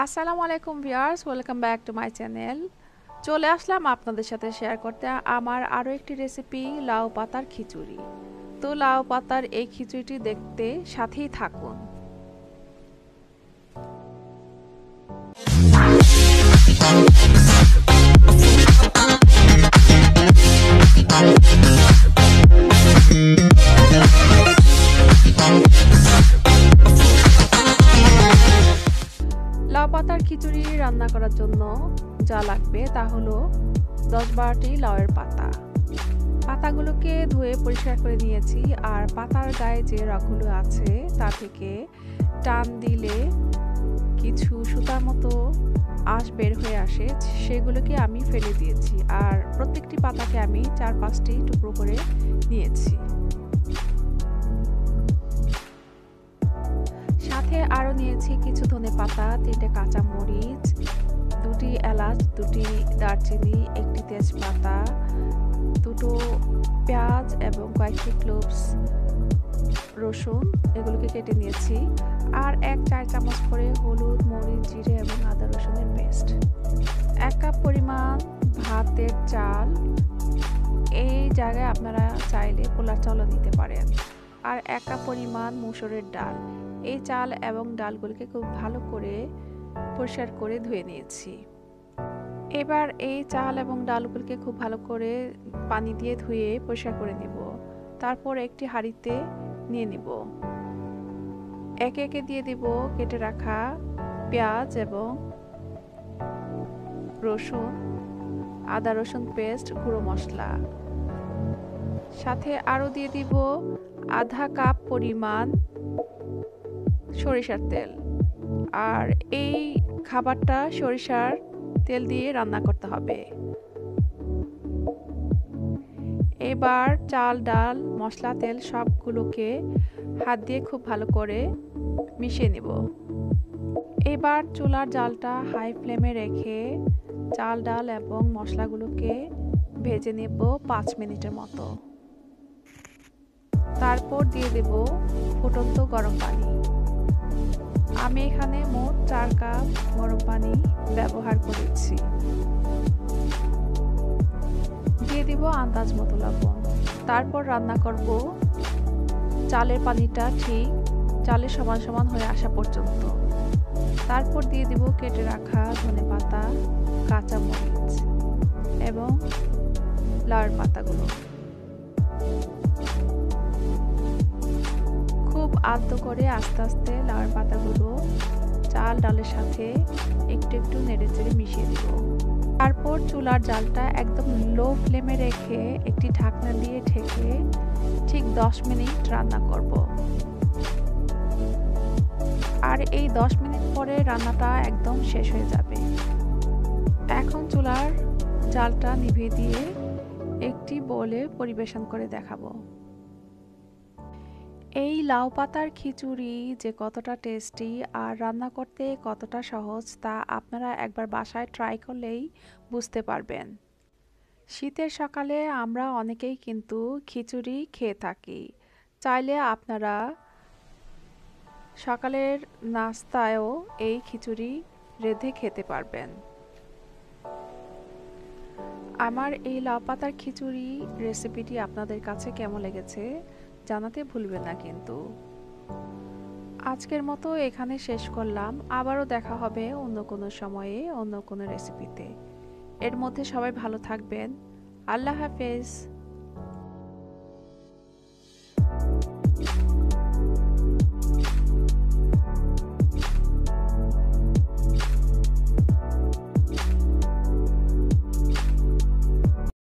আসসালামু আলাইকুম viewers, welcome back to my channel. চলে আসলাম আপনাদের সাথে শেয়ার করতে আমার আরও একটি রেসিপি, লাউ পাতার খিচুড়ি। তো লাউ পাতার এই খিচুড়িটি দেখতে সাথেই থাকুন। লাউ পাতার খিচুড়ি রান্না করার জন্য যা লাগবে তা হলো 10-12টি লাউয়ের পাতা। পাতাগুলোকে ধুয়ে পরিষ্কার করে নিয়েছি, আর পাতার গায়ে যে রগগুলো আছে তা থেকে টান দিলে কিছু সুতার মতো আঁশ বের হয়ে আসে, সেগুলোকে আমি ফেলে দিয়েছি। আর প্রত্যেকটি পাতাকে আমি 4-5টি টুকরো করে নিয়েছি। সাথে আরও নিয়েছি কিছু ধনেপাতা, 3টে কাঁচামরিচ, 2টি এলাচ, 2টি দারচিনি, 1টি তেজপাতা, 2টো পেঁয়াজ এবং কয়েকটি ক্লোভস রসুন, এগুলোকে কেটে নিয়েছি। আর 1 চা চামচ করে হলুদ, মরিচ, জিরে এবং আদা রসুনের পেস্ট। 1 কাপ পরিমাণ ভাতের চাল, এই জায়গায় আপনারা চাইলে পোলার চালও নিতে পারেন। আর 1 কাপ পরিমাণ মসুরের ডাল। এই চাল এবং ডালগুলোকে খুব ভালো করে পরিষ্কার করে ধুয়ে নিয়েছি। এবার এই চাল এবং ডালগুলোকে খুব ভালো করে পানি দিয়ে ধুয়ে পরিষ্কার করে নিব। তারপর একটি হাঁড়িতে নিয়ে নিব। একে একে দিয়ে দিব কেটে রাখা পেঁয়াজ এবং রসুন, আদা রসুন পেস্ট, গুঁড়ো মশলা। সাথে আরও দিয়ে দিব আধা কাপ পরিমাণ সরিষার তেল। আর এই খাবারটা সরিষার তেল দিয়ে রান্না করতে হবে। এবার চাল, ডাল, মশলা, তেল সবগুলোকে হাত দিয়ে খুব ভালো করে মিশিয়ে নেব। এবার চুলার জালটা হাই ফ্লেমে রেখে চাল, ডাল এবং মশলাগুলোকে ভেজে নেব 5 মিনিটের মতো। তারপর দিয়ে দেব ফুটন্ত গরম পানি। আমি এখানে মোট 4 কাপ গরম পানি ব্যবহার করেছি। দিয়ে দিব আন্দাজ মতো লবণ। তারপর রান্না করব চালের পানিটা ঠিক চালের সমান সমান হয়ে আসা পর্যন্ত। তারপর দিয়ে দিব কেটে রাখা ধনেপাতা, কাঁচামরিচ এবং লাউয়ের পাতাগুলো। খুব আলতো করে আস্তে আস্তে লাউয়ের পাতাগুলো চাল ডালের সাথে একটু একটু নেড়ে চেড়ে মিশিয়ে দিব। তারপর চুলার জালটা একদম লো ফ্লেমে রেখে একটি ঢাকনা দিয়ে ঢেকে ঠিক 10 মিনিট রান্না করব। আর এই 10 মিনিট পরে রান্নাটা একদম শেষ হয়ে যাবে। এখন চুলার জালটা নিভিয়ে দিয়ে একটি বোলে পরিবেশন করে দেখাবো। এই লাউ পাতার খিচুড়ি যে কতটা টেস্টি আর রান্না করতে কতটা সহজ তা আপনারা একবার বাসায় ট্রাই করলেই বুঝতে পারবেন। শীতের সকালে আমরা অনেকেই কিন্তু খিচুড়ি খেয়ে থাকি। চাইলে আপনারা সকালের নাস্তায়ও এই খিচুড়ি রেঁধে খেতে পারবেন। আমার এই লাউ পাতার খিচুড়ি রেসিপিটি আপনাদের কাছে কেমন লেগেছে জানাতে ভুলবেন না কিন্তু। আজকের মতো এখানে শেষ করলাম। আবারও দেখা হবে অন্য কোনো সময়ে অন্য কোনো রেসিপিতে। এর মধ্যে সবাই ভালো থাকবেন। আল্লাহ হাফেজ।